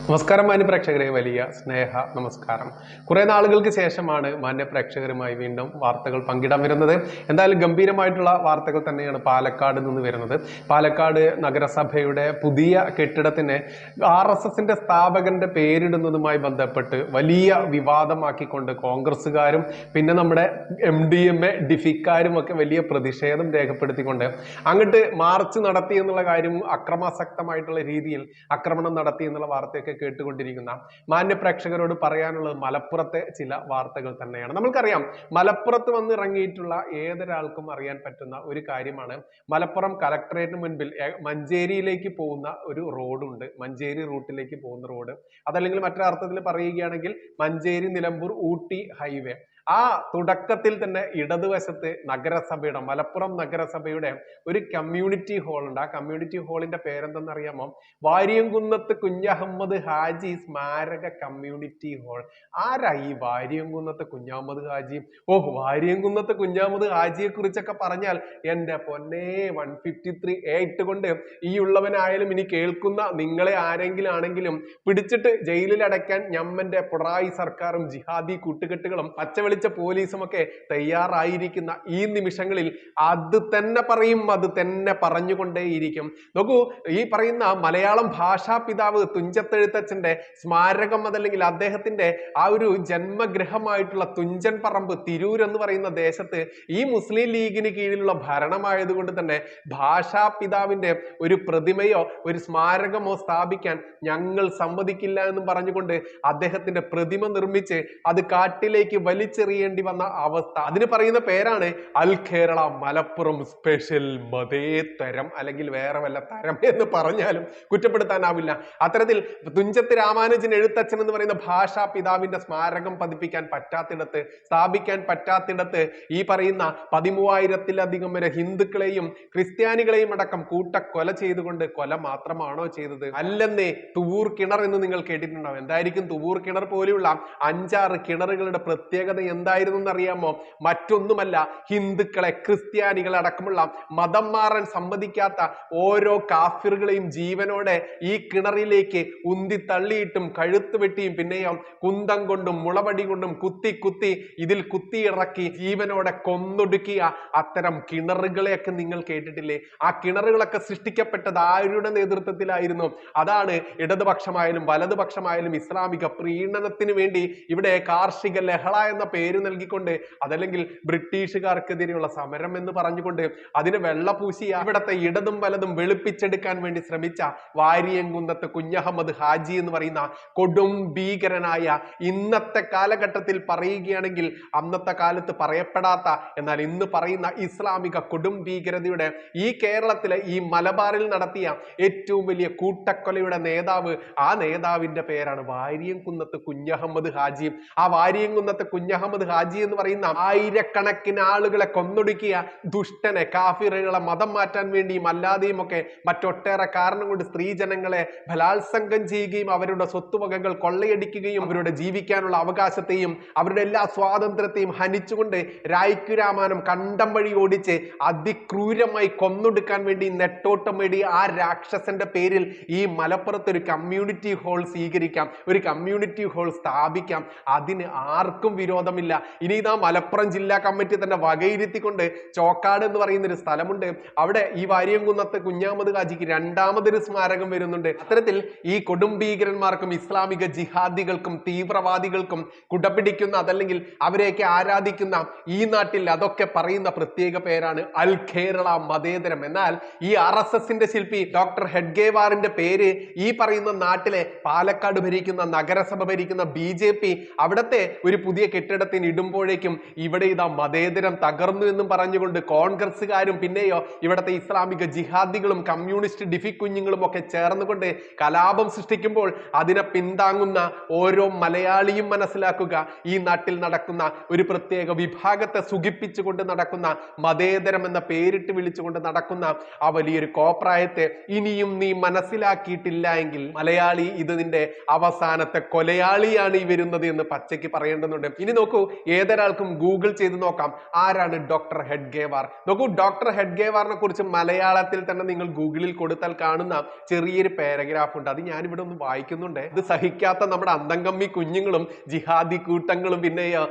നമസ്കാരം മാന്യ പ്രേക്ഷകരെ, വലിയ സ്നേഹ നമസ്കാരം. കുറെ നാളുകൾക്ക് ശേഷമാണ് മാന്യ പ്രേക്ഷകരുമായി വീണ്ടും വാർത്തകൾ പങ്കിടാൻ വരുന്നത്. എന്തായാലും ഗംഭീരമായിട്ടുള്ള വാർത്തകൾ തന്നെയാണ് പാലക്കാട് നിന്ന് വരുന്നത്. പാലക്കാട് നഗരസഭയുടെ പുതിയ കെട്ടിടത്തിന് RSSന്റെ സ്ഥാപകന്റെ പേരിടുന്നതുമായി ബന്ധപ്പെട്ട് വലിയ വിവാദമാക്കിക്കൊണ്ട് കോൺഗ്രസ്സുകാരും പിന്നെ നമ്മുടെ MDMA ഡിഫിക്കാരും ഒക്കെ വലിയ പ്രതിഷേധം രേഖപ്പെടുത്തിക്കൊണ്ട് അങ്ങോട്ട് മാർച്ച് നടത്തി എന്നുള്ള കാര്യം അക്രമാസക്തമായിട്ടുള്ള രീതിയിൽ ആക്രമണം നടത്തി എന്നുള്ള വാർത്തയൊക്കെ കേട്ടുകൊണ്ടിരിക്കുന്ന മാന്യ പ്രേക്ഷകരോട് പറയാനുള്ളത് മലപ്പുറത്തെ ചില വാർത്തകൾ തന്നെയാണ്. നമ്മൾക്കറിയാം, മലപ്പുറത്ത് വന്നിറങ്ങിയിട്ടുള്ള ഏതൊരാൾക്കും അറിയാൻ പറ്റുന്ന ഒരു കാര്യമാണ്, മലപ്പുറം കളക്ടറേറ്റിന് മുൻപിൽ മഞ്ചേരിയിലേക്ക് പോകുന്ന ഒരു റോഡുണ്ട്. മഞ്ചേരി റൂട്ടിലേക്ക് പോകുന്ന റോഡ്, അതല്ലെങ്കിൽ മറ്റൊരർത്ഥത്തിൽ പറയുകയാണെങ്കിൽ മഞ്ചേരി നിലമ്പൂർ ഊട്ടി ഹൈവേ. ആ തുടക്കത്തിൽ തന്നെ ഇടതുവശത്ത് നഗരസഭയുടെ, മലപ്പുറം നഗരസഭയുടെ ഒരു കമ്മ്യൂണിറ്റി ഹാൾ ഉണ്ട്. ആ കമ്മ്യൂണിറ്റി ഹാളിന്റെ പേരെന്തെന്നറിയാമോ? വാര്യംകുന്നത്ത് കുഞ്ഞഹമ്മദ് ഹാജി സ്മാരക കമ്മ്യൂണിറ്റി ഹാൾ. ആരാ ഈ വാര്യംകുന്നത്ത് കുഞ്ഞഹമ്മദ് ഹാജി? വാര്യംകുന്നത്ത് കുഞ്ഞഹമ്മദ് ഹാജിയെ കുറിച്ചൊക്കെ പറഞ്ഞാൽ എന്റെ പൊന്നെ, 153A ഇട്ടുകൊണ്ട് ഈ ഉള്ളവനായാലും ഇനി കേൾക്കുന്ന നിങ്ങളെ ആരെങ്കിലും ആണെങ്കിലും പിടിച്ചിട്ട് ജയിലിൽ അടയ്ക്കാൻ ഞമ്മന്റെ പിണറായി സർക്കാരും ജിഹാദി കൂട്ടുകെട്ടുകളും പച്ചവെളിച്ച പോലീസും ഒക്കെ തയ്യാറായിരിക്കുന്ന ഈ നിമിഷങ്ങളിൽ അത് തന്നെ പറയും, അത് തന്നെ പറഞ്ഞുകൊണ്ടേയിരിക്കും. നോക്കൂ, ഈ പറയുന്ന മലയാളം ഭാഷാ പിതാവ് തുഞ്ചത്തെഴുത്തച്ഛന്റെ സ്മാരകം, അതല്ലെങ്കിൽ അദ്ദേഹത്തിന്റെ ആ ഒരു ജന്മഗൃഹമായിട്ടുള്ള തുഞ്ചൻ പറമ്പ് തിരൂർ എന്ന് പറയുന്ന ദേശത്ത് ഈ മുസ്ലിം ലീഗിന് കീഴിലുള്ള ഭരണമായതുകൊണ്ട് തന്നെ ഭാഷാ പിതാവിന്റെ ഒരു പ്രതിമയോ ഒരു സ്മാരകമോ സ്ഥാപിക്കാൻ ഞങ്ങൾ സമ്മതിക്കില്ല എന്ന് പറഞ്ഞുകൊണ്ട് അദ്ദേഹത്തിന്റെ പ്രതിമ നിർമ്മിച്ച് അത് കാട്ടിലേക്ക് വലിച്ചെറിയേണ്ടി വന്ന അവസ്ഥ. അതിന് പറയുന്ന പേരാണ് അൽ കേരള മലപ്പുറം സ്പെഷ്യൽ മതേതരം, അല്ലെങ്കിൽ വേറെ വല്ല തരം എന്ന് പറഞ്ഞാലും കുറ്റപ്പെടുത്താനാവില്ല. അത്തരത്തിൽ തുഞ്ചത്ത് രാമാനുജൻ എഴുത്തച്ഛൻ എന്ന് പറയുന്ന ഭാഷാ പിതാവിന്റെ സ്മാരകം പതിപ്പിക്കാൻ പറ്റാത്തിടത്ത്, സ്ഥാപിക്കാൻ പറ്റാത്തിടത്ത് ഈ പറയുന്ന 13,000-ലധികം വരെ ഹിന്ദുക്കളെയും ക്രിസ്ത്യാനികളെയും അടക്കം കൂട്ടക്കൊല ചെയ്തുകൊണ്ട്, കൊല മാത്രമാണോ ചെയ്തത്? അല്ലെന്നേ, തുവൂർ കിണർ എന്ന് നിങ്ങൾ കേട്ടിട്ടുണ്ടാവും. എന്തായിരിക്കും തുവൂർ കിണർ പോലെയുള്ള 5-6 കിണറുകളുടെ പ്രത്യേകത എന്തായിരുന്നു എന്നറിയാമോ? മറ്റൊന്നുമല്ല, ഹിന്ദുക്കളെ ക്രിസ്ത്യാനികളെ അടക്കമുള്ള മതം മാറാൻ സമ്മതിക്കാത്ത ഓരോ കാഫിറുകളെയും ജീവനോടെ ഈ കിണറിലേക്ക് ഉന്തി തള്ളിയിട്ടും കഴുത്ത് വെട്ടിയും പിന്നെയും കുന്തം കൊണ്ടും മുളവടി കൊണ്ടും കുത്തി ഇതിൽ കുത്തിയിറക്കി ജീവനോടെ കൊന്നൊടുക്കിയ അത്തരം കിണറുകളെയൊക്കെ നിങ്ങൾ കേട്ടിട്ടില്ലേ? ആ കിണറുകളൊക്കെ സൃഷ്ടിക്കപ്പെട്ടത് ആരുടെ നേതൃത്വത്തിലായിരുന്നു? അതാണ് ഇടതുപക്ഷമായാലും വലതുപക്ഷമായാലും ഇസ്ലാമിക പ്രീണനത്തിന് വേണ്ടി ഇവിടെ കാർഷിക ലഹള എന്ന പേര് നൽകിക്കൊണ്ട്, അതല്ലെങ്കിൽ ബ്രിട്ടീഷുകാർക്കെതിരെയുള്ള സമരം എന്ന് പറഞ്ഞുകൊണ്ട് അതിന് വെള്ളപൂശിയ ഇവിടത്തെ ഇടതും വലതും വെളുപ്പിച്ചെടുക്കാൻ വേണ്ടി ശ്രമിച്ച വാര്യംകുന്നത്ത് കുഞ്ഞഹമ്മദ് ഹാജി എന്ന് പറയുന്ന കൊടും ഭീകരനായ, ഇന്നത്തെ കാലഘട്ടത്തിൽ പറയുകയാണെങ്കിൽ അന്നത്തെ കാലത്ത് പറയപ്പെടാത്ത, എന്നാൽ ഇന്ന് പറയുന്ന ഇസ്ലാമിക കൊടും ഭീകരതയുടെ ഈ കേരളത്തിലെ ഈ മലബാറിൽ നടത്തിയ ഏറ്റവും വലിയ കൂട്ടക്കൊലയുടെ നേതാവ്, ആ നേതാവിന്റെ പേരാണ് വാര്യംകുന്നത്ത് കുഞ്ഞഹമ്മദ് ഹാജി. ആ വാര്യംകുന്നത്ത് കുഞ്ഞഹമ്മദ് ഹാജി എന്ന് പറയുന്ന ആയിരക്കണക്കിന് ആളുകളെ കൊന്നൊടുക്കിയ ദുഷ്ടനെ, കാഫിറുകളെ മതം മാറ്റാൻ വേണ്ടിയും അല്ലാതെയും ഒക്കെ മറ്റൊട്ടേറെ കാരണം കൊണ്ട് സ്ത്രീജനങ്ങളെ ബലാത്സംഗം ചെയ്യുകയും അവരുടെ സ്വത്തുവകകൾ കൊള്ളയടിക്കുകയും അവരുടെ ജീവിക്കാനുള്ള അവകാശത്തെയും അവരുടെ എല്ലാ സ്വാതന്ത്ര്യത്തെയും ഹനിച്ചുകൊണ്ട് രായ്ക്കുരാമാനം കണ്ടം വഴി ഓടിച്ച് അതിക്രൂരമായി കൊന്നൊടുക്കാൻ വേണ്ടി നെട്ടോട്ടം വേണ്ടി ആ രാക്ഷസന്റെ പേരിൽ ഈ മലപ്പുറത്ത് ഒരു കമ്മ്യൂണിറ്റി ഹാൾ സ്വീകരിക്കാം, ഒരു കമ്മ്യൂണിറ്റി ഹാൾ സ്ഥാപിക്കാം. അതിന് ആർക്കും വിരോധമില്ല. ഇനി ഇതാ മലപ്പുറം ജില്ലാ കമ്മിറ്റി തന്നെ വകയിരുത്തിക്കൊണ്ട് ചോക്കാട് എന്ന് പറയുന്ന ഒരു സ്ഥലമുണ്ട്, അവിടെ ഈ വാര്യംകുന്നത്ത് കുഞ്ഞഹമ്മദ് ഹാജിക്ക് രണ്ടാമതൊരു സ്മാരകം വരുന്നുണ്ട്. അത്തരത്തിൽ ഈ കൊടും ഭീകരന്മാർക്കും ഇസ്ലാമിക ജിഹാദികൾക്കും തീവ്രവാദികൾക്കും കുടപിടിക്കുന്ന, അതല്ലെങ്കിൽ അവരെയൊക്കെ ആരാധിക്കുന്ന ഈ നാട്ടിൽ അതൊക്കെ പറയുന്ന പ്രത്യേക പേരാണ് അൽ കേരള മതേതരം. എന്നാൽ ഈ RSSന്റെ ശില്പി ഡോക്ടർ ഹെഡ്ഗേവാറിന്റെ പേര് ഈ പറയുന്ന നാട്ടിലെ പാലക്കാട് ഭരിക്കുന്ന, നഗരസഭ ഭരിക്കുന്ന BJP അവിടത്തെ ഒരു പുതിയ കെട്ടിടത്തിന് ഇടുമ്പോഴേക്കും ഇവിടെ ഇതാ മതേതരം തകർന്നു എന്നും പറഞ്ഞുകൊണ്ട് കോൺഗ്രസ്സുകാരും പിന്നെയോ ഇവിടത്തെ ഇസ്ലാമിക ജിഹാദികളും കമ്മ്യൂണിസ്റ്റ് ഡിഫി കുഞ്ഞുങ്ങളും ഒക്കെ ചേർന്നുകൊണ്ട് കലാപം സൃഷ്ടിക്കുമ്പോൾ അതിനെ പിന്താങ്ങുന്ന ഓരോ മലയാളിയും മനസ്സിലാക്കുക, ഈ നാട്ടിൽ നടക്കുന്ന ഒരു പ്രത്യേക വിഭാഗത്തെ സുഖിപ്പിച്ചുകൊണ്ട് നടക്കുന്ന, മതേതരം എന്ന പേരിട്ട് വിളിച്ചുകൊണ്ട് നടക്കുന്ന ആ വലിയൊരു കോപ്രായത്തെ ഇനിയും നീ മനസ്സിലാക്കിയിട്ടില്ല എങ്കിൽ മലയാളി ഇതിന്റെ അവസാനത്തെ കൊലയാളിയാണ് ഈ വരുന്നത് എന്ന് പച്ചയ്ക്ക് പറയേണ്ടതുണ്ട്. ഇനി നോക്കൂ, നോക്കൂ, ഏതൊരാൾക്കും ഗൂഗിൾ ചെയ്ത് നോക്കാം ആരാണ് ഡോക്ടർ ഹെഡ്ഗേവാർ. നോക്കൂ, ഡോക്ടർ ഹെഡ്ഗേവാറിനെ കുറിച്ച് മലയാളത്തിൽ തന്നെ നിങ്ങൾ ഗൂഗിളിൽ കൊടുത്താൽ കാണുന്ന ചെറിയൊരു പാരഗ്രാഫ് ഉണ്ട്. അത് ഞാനിവിടെ ഒന്ന് വായിക്കുന്നുണ്ട്. ഇത് സഹിക്കാത്ത നമ്മുടെ അന്തംകമ്മി കുഞ്ഞുങ്ങളും ജിഹാദി കൂട്ടങ്ങളും പിന്നെ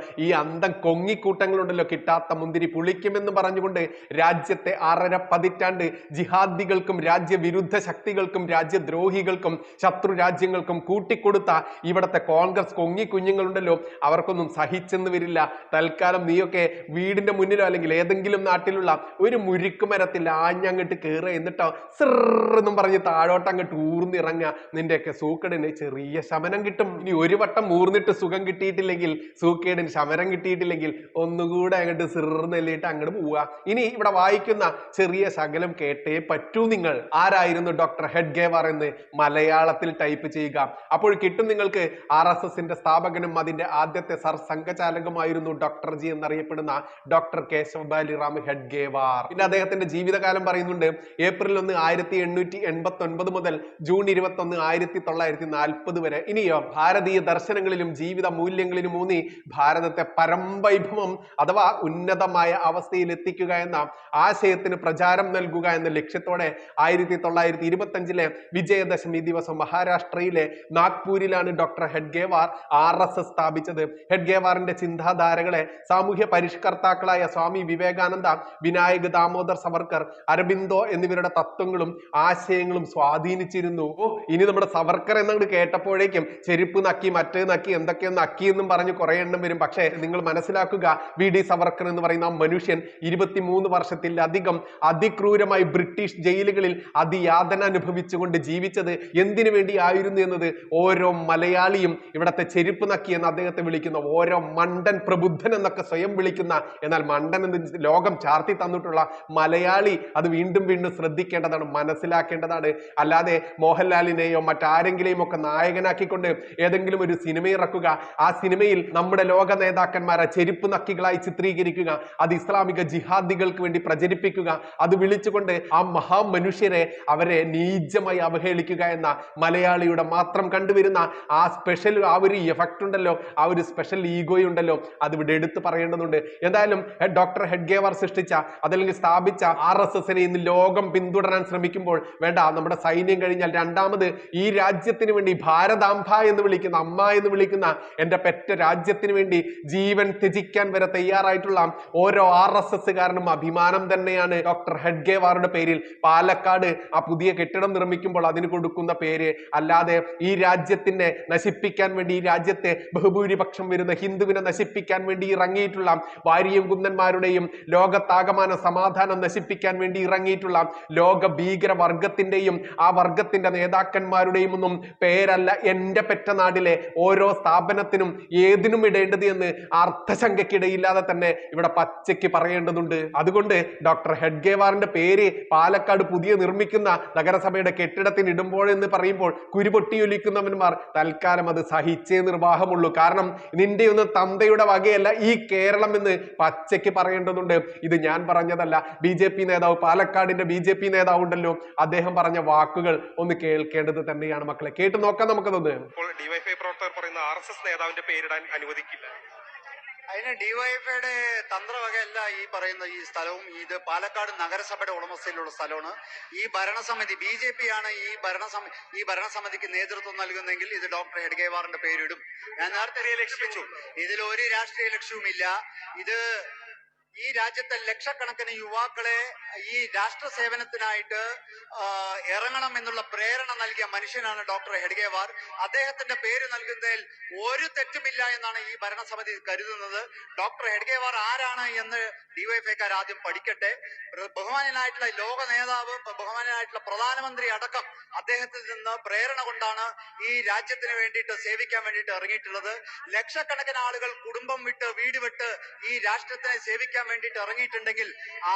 ഈ അന്തം കൊങ്ങിക്കൂട്ടങ്ങളുണ്ടല്ലോ, കിട്ടാത്ത മുന്തിരി പുളിക്കുമെന്ന് പറഞ്ഞുകൊണ്ട് രാജ്യത്തെ 6.5 പതിറ്റാണ്ട് ജിഹാദികൾക്കും രാജ്യവിരുദ്ധ ശക്തികൾക്കും രാജ്യദ്രോഹികൾക്കും ശത്രു രാജ്യങ്ങൾക്കും കൂട്ടിക്കൊടുത്ത ഇവിടത്തെ കോൺഗ്രസ് കുഞ്ഞുങ്ങളുണ്ടല്ലോ, അവർക്കൊന്നും സഹിച്ചെന്ന് വരില്ല. തൽക്കാലം നീയൊക്കെ വീടിന്റെ മുന്നിലോ അല്ലെങ്കിൽ ഏതെങ്കിലും നാട്ടിലുള്ള ഒരു മുരിക്കുമരത്തിൽ ആഞ്ഞങ്ങട്ട് കയറുക, എന്നിട്ടോ സിറെന്നും പറഞ്ഞ് താഴോട്ട് അങ്ങോട്ട് ഊർന്നിറങ്ങുക. നിന്റെയൊക്കെ സൂക്കേടിന് ചെറിയ ശമനം കിട്ടും. ഇനി ഒരു വട്ടം ഊർന്നിട്ട് സുഖം കിട്ടിയിട്ടില്ലെങ്കിൽ, സൂക്കേടിന് ശമനം കിട്ടിയിട്ടില്ലെങ്കിൽ ഒന്നുകൂടെ അങ്ങോട്ട് സിറെന്നെല്ലിട്ട് അങ്ങോട്ട് പോവുക. ഇനി ഇവിടെ വായിക്കുന്ന ചെറിയ ശകലം കേട്ടേ പറ്റൂ. നിങ്ങൾ ആരായിരുന്നു ഡോക്ടർ ഹെഡ്ഗേവാർ എന്ന് മലയാളത്തിൽ ടൈപ്പ് ചെയ്യുക. അപ്പോൾ കിട്ടും നിങ്ങൾക്ക്. RSSന്റെ സ്ഥാപകനും അതിന്റെ ആദ്യത്തെ സർസംഘചാലകമായിരുന്നു ഡോക്ടർ ജി എന്നറിയപ്പെടുന്ന ഡോക്ടർ കേശവ് ബാലിറാം ഹെഡ്ഗേവാർ. പിന്നെ അദ്ദേഹത്തിന്റെ ജീവിതകാലം പറയുന്നുണ്ട്. ഏപ്രിൽ 1, 1889 മുതൽ ജൂൺ 21, 1940 വരെ. ഇനിയോ, ഭാരതീയ ദർശനങ്ങളിലും ജീവിത മൂല്യങ്ങളിലും ഊന്നി ഭാരതത്തെ പരംവൈഭവം അഥവാ ഉന്നതമായ അവസ്ഥയിൽ എത്തിക്കുക എന്ന ആശയത്തിന് പ്രചാരം നൽകുക എന്ന ലക്ഷ്യത്തോടെ 1925 വിജയദശമി ദിവസം മഹാരാഷ്ട്രയിലെ നാഗ്പൂരിലാണ് ഡോക്ടർ ഹെഡ്ഗേവാർ RSS സ്ഥാപിച്ചത്. ഹെഡ്ഗേവാറിന്റെ ചിന്താധാരകളെ സാമൂഹ്യ പരിഷ്കർത്താക്കളായ സ്വാമി വിവേകാനന്ദ, വിനായക് ദാമോദർ സവർക്കർ, അരബിന്ദോ എന്നിവരുടെ തത്വങ്ങളും ആശയങ്ങളും സ്വാധീനിച്ചിരുന്നു. ഇനി നമ്മുടെ സവർക്കർ എന്നങ്ങോട്ട് കേട്ടപ്പോഴേക്കും ചെരുപ്പ് നക്കി, മറ്റേ നക്കി, എന്തൊക്കെയോ നക്കി എന്നും പറഞ്ഞ് കുറെ എണ്ണം വരും. പക്ഷേ നിങ്ങൾ മനസ്സിലാക്കുക, VD സവർക്കർ എന്ന് പറയുന്ന മനുഷ്യൻ 23 വർഷത്തിലധികം അതിക്രൂരമായി ബ്രിട്ടീഷ് ജയിലുകളിൽ അതിയാതന അനുഭവിച്ചുകൊണ്ട് ജീവിച്ചത് എന്തിനു വേണ്ടി ആയിരുന്നു എന്നത് ഓരോ മലയാളിയും ഇവിടത്തെ ചെരുപ്പ് നക്കി എന്ന് അദ്ദേഹത്തെ വിളിക്കുന്ന, ഓരോ മണ്ടൻ പ്രബുദ്ധൻ എന്നൊക്കെ സ്വയം വിളിക്കുന്ന, എന്നാൽ മണ്ടൻ എന്ന് ലോകം ചാർത്തി തന്നിട്ടുള്ള മലയാളി അത് വീണ്ടും വീണ്ടും ശ്രദ്ധിക്കേണ്ടതാണ്, മനസ്സിലാക്കേണ്ടതാണ്. അല്ലാതെ മോഹൻലാലിനെയോ മറ്റാരെങ്കിലെയും ഒക്കെ നായകനാക്കിക്കൊണ്ട് ഏതെങ്കിലും ഒരു സിനിമ ഇറക്കുക, ആ സിനിമയിൽ നമ്മുടെ ലോക നേതാക്കന്മാരെ ചെരുപ്പ് നക്കികളായി ചിത്രീകരിക്കുക, അത് ഇസ്ലാമിക ജിഹാദികൾക്ക് വേണ്ടി പ്രചരിപ്പിക്കുക, അത് വിളിച്ചുകൊണ്ട് ആ മഹാമനുഷ്യരെ അവരെ നീചമായി അവഹേളിക്കുക എന്ന മലയാളിയുടെ മാത്രം കണ്ടുവരുന്ന ആ സ്പെഷ്യൽ ആ ഒരു എഫക്റ്റ് ഉണ്ടല്ലോ, ആ ഒരു സ്പെഷ്യൽ ഈഗോയുണ്ടല്ലോ, അത് ഇവിടെ എടുത്തു പറയേണ്ടതുണ്ട്. എന്തായാലും ഡോക്ടർ ഹെഡ്ഗേവാർ സൃഷ്ടിച്ച അതല്ലെങ്കിൽ സ്ഥാപിച്ച RSSനെ ഇന്ന് ലോകം പിന്തുടരാൻ ശ്രമിക്കുമ്പോൾ വേണ്ട, നമ്മുടെ സൈന്യം കഴിഞ്ഞാൽ രണ്ടാമത് ഈ രാജ്യത്തിന് വേണ്ടി ഭാരതാംബ എന്ന് വിളിക്കുന്ന, അമ്മ എന്ന് വിളിക്കുന്ന എന്റെ പെറ്റ രാജ്യത്തിന് വേണ്ടി ജീവൻ ത്യജിക്കാൻ വരെ തയ്യാറായിട്ടുള്ള ഓരോ RSSകാരനും അഭിമാനം തന്നെയാണ് ഡോക്ടർ ഹെഡ്ഗേവാറുടെ പേരിൽ പാലക്കാട് ആ പുതിയ കെട്ടിടം നിർമ്മിക്കുമ്പോൾ അതിന് കൊടുക്കുന്ന പേര്. അല്ലാതെ ഈ രാജ്യത്തിനെ നശിപ്പിക്കാൻ വേണ്ടി, ഈ രാജ്യത്തെ ബഹുഭൂരിപക്ഷം വരുന്ന ഹിന്ദുവിനെ നശിപ്പിക്കാൻ വേണ്ടി ഇറങ്ങിയിട്ടുള്ള വാരിയും കുന്നന്മാരുടെയും ലോകത്താകമാന സമാധാനം നശിപ്പിക്കാൻ വേണ്ടി ഇറങ്ങിയിട്ടുള്ള ലോക ഭീകര വർഗത്തിന്റെയും ആ വർഗത്തിന്റെ നേതാക്കന്മാരുടെയും ഒന്നും പേരല്ല എന്റെ പെറ്റ നാടിലെ ഓരോ സ്ഥാപനത്തിനും ഏതിനും ഇടേണ്ടത് എന്ന് അർത്ഥശങ്കയ്ക്കിടയില്ലാതെ തന്നെ ഇവിടെ പച്ചയ്ക്ക് പറയേണ്ടതുണ്ട്. അതുകൊണ്ട് ഡോക്ടർ ഹെഡ്ഗേവാറിന്റെ പേര് പാലക്കാട് പുതിയ നിർമ്മിക്കുന്ന നഗരസഭയുടെ കെട്ടിടത്തിന് ഇടുമ്പോഴെന്ന് പറയുമ്പോൾ കുരുപൊട്ടിയൊലിക്കുന്നവന്മാർ തൽക്കാലം അത് സഹിച്ചേ നിർവാഹമുള്ളൂ. കാരണം നിന്റെ ഒന്നും തന്തയുടെ വകയല്ല ഈ കേരളം എന്ന് പച്ചയ്ക്ക് പറയേണ്ടതുണ്ട്. ഇത് ഞാൻ പറഞ്ഞതല്ല, BJP നേതാവ്, പാലക്കാടിന്റെ BJP നേതാവ് ഉണ്ടല്ലോ, അദ്ദേഹം പറഞ്ഞ വാക്കുകൾ ഒന്ന് കേൾക്കേണ്ടത് തന്നെയാണ് മക്കളെ. കേട്ടു നോക്കാം നമുക്കതൊന്ന്. ഡിവൈഎഫ്ഐ പ്രവർത്തകർ പറയുന്ന RSS നേതാവിന്റെ പേരിടാൻ അനുവദിക്കില്ല. അതിന് ഡിവൈഎഫ്ഐയുടെ തന്ത്രവകയല്ല ഈ പറയുന്ന ഈ സ്ഥലവും. ഇത് പാലക്കാട് നഗരസഭയുടെ ഉടമസ്ഥയിലുള്ള സ്ഥലമാണ്. ഈ ഭരണസമിതി BJP ആണ് ഈ ഭരണസമിതിക്ക് നേതൃത്വം നൽകുന്നെങ്കിൽ ഇത് ഡോക്ടർ ഹെഡ്ഗേവാറിന്റെ പേരിടും. ഞാൻ നേരത്തെ ലക്ഷ്യപ്പിച്ചു, ഇതിൽ ഒരു രാഷ്ട്രീയ ലക്ഷ്യവുമില്ല. ഇത് ഈ രാജ്യത്തെ ലക്ഷക്കണക്കിന് യുവാക്കളെ ഈ രാഷ്ട്ര സേവനത്തിനായിട്ട് ഇറങ്ങണം എന്നുള്ള പ്രേരണ നൽകിയ മനുഷ്യനാണ് ഡോക്ടർ ഹെഡ്ഗേവാർ. അദ്ദേഹത്തിന്റെ പേര് നൽകുന്നതിൽ ഒരു തെറ്റുമില്ല എന്നാണ് ഈ ഭരണസമിതി കരുതുന്നത്. ഡോക്ടർ ഹെഡ്ഗേവാർ ആരാണ് എന്ന് ഡിവൈഎഫ്ഐക്കാർ ആദ്യം പഠിക്കട്ടെ. ബഹുമാനനായിട്ടുള്ള ലോക നേതാവ്, ബഹുമാനനായിട്ടുള്ള പ്രധാനമന്ത്രി അടക്കം അദ്ദേഹത്തിൽ നിന്ന് പ്രേരണ കൊണ്ടാണ് ഈ രാജ്യത്തിന് വേണ്ടിയിട്ട് സേവിക്കാൻ വേണ്ടിയിട്ട് ഇറങ്ങിയിട്ടുള്ളത്. ലക്ഷക്കണക്കിന് ആളുകൾ കുടുംബം വിട്ട്, വീട് വിട്ട് ഈ രാഷ്ട്രത്തിനെ സേവിക്കാൻ ചെയ്യാൻ വേണ്ടിയിട്ട് ഇറങ്ങിയിട്ടുണ്ടെങ്കിൽ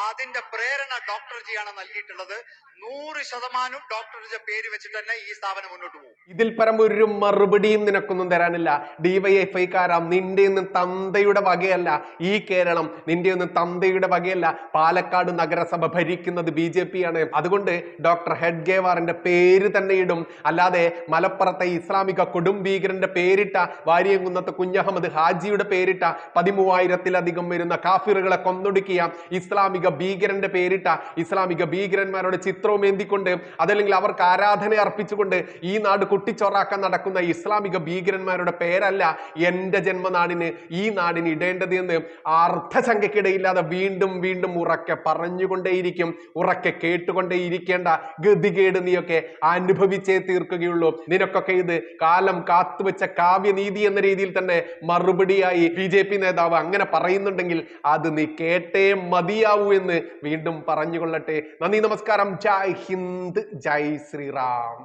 അതിന്റെ പ്രേരണ ഡോക്ടർ ജിയാണ് നൽകിയിട്ടുള്ളത്. 100% ഡോക്ടർ ജി പേര് വെച്ചിട്ട് തന്നെ ഈ സ്ഥാപനം മുന്നോട്ട് പോകും. ഇതിൽ പരം ഒരു മറുപടിയും നിനക്കൊന്നും തരാനില്ല. ഡിവൈഎഫ്ഐക്കാരാം, നിന്റെ ഒന്നും തന്തയുടെ വകയല്ല ഈ കേരളം, നിന്റെ ഒന്നും തന്തയുടെ വകയല്ല. പാലക്കാട് നഗരസഭ ഭരിക്കുന്നത് BJP ആണ്. അതുകൊണ്ട് ഡോക്ടർ ഹെഡ്ഗേവാറിന്റെ പേര് തന്നെ ഇടും. അല്ലാതെ മലപ്പുറത്തെ ഇസ്ലാമിക കൊടും ഭീകരന്റെ പേരിട്ട, വാര്യംകുന്നത്തെ കുഞ്ഞഹമ്മദ് ഹാജിയുടെ പേരിട്ട, 13,000-ലധികം വരുന്ന കാഫിറുകളെ കൊന്നൊടുക്കിയ ഇസ്ലാമിക ഭീകരന്റെ പേരിട്ട, ഇസ്ലാമിക ഭീകരന്മാരുടെ ചിത്രവും ഏന്തിക്കൊണ്ട്, അതല്ലെങ്കിൽ അവർക്ക് ആരാധന അർപ്പിച്ചുകൊണ്ട് ഈ നാട് കുട്ടിച്ചോറാക്കാൻ നടക്കുന്ന ഇസ്ലാമിക ഭീകരന്മാരുടെ പേരല്ല എന്റെ ജന്മനാടിന്, ഈ നാടിന് ഇടേണ്ടത് എന്ന് അർത്ഥശങ്കയ്ക്കിടയില്ലാതെ വീണ്ടും വീണ്ടും ഉറക്കെ പറഞ്ഞുകൊണ്ടേയിരിക്കും. ഉറക്കെ കേട്ടുകൊണ്ടേയിരിക്കേണ്ട ഗതികേട് നീയൊക്കെ അനുഭവിച്ചേ തീർക്കുകയുള്ളൂ. നിനക്കൊക്കെ ഇത് കാലം കാത്തുവെച്ച കാവ്യനീതി എന്ന രീതിയിൽ തന്നെ മറുപടിയായി BJP നേതാവ് അങ്ങനെ പറയുന്നുണ്ടെങ്കിൽ അത് നീ കേട്ടേ മതിയാവൂ എന്ന് വീണ്ടും പറഞ്ഞുകൊള്ളട്ടെ. നന്ദി, നമസ്കാരം. ജയ് ഹിന്ദ്, ജയ് ശ്രീറാം.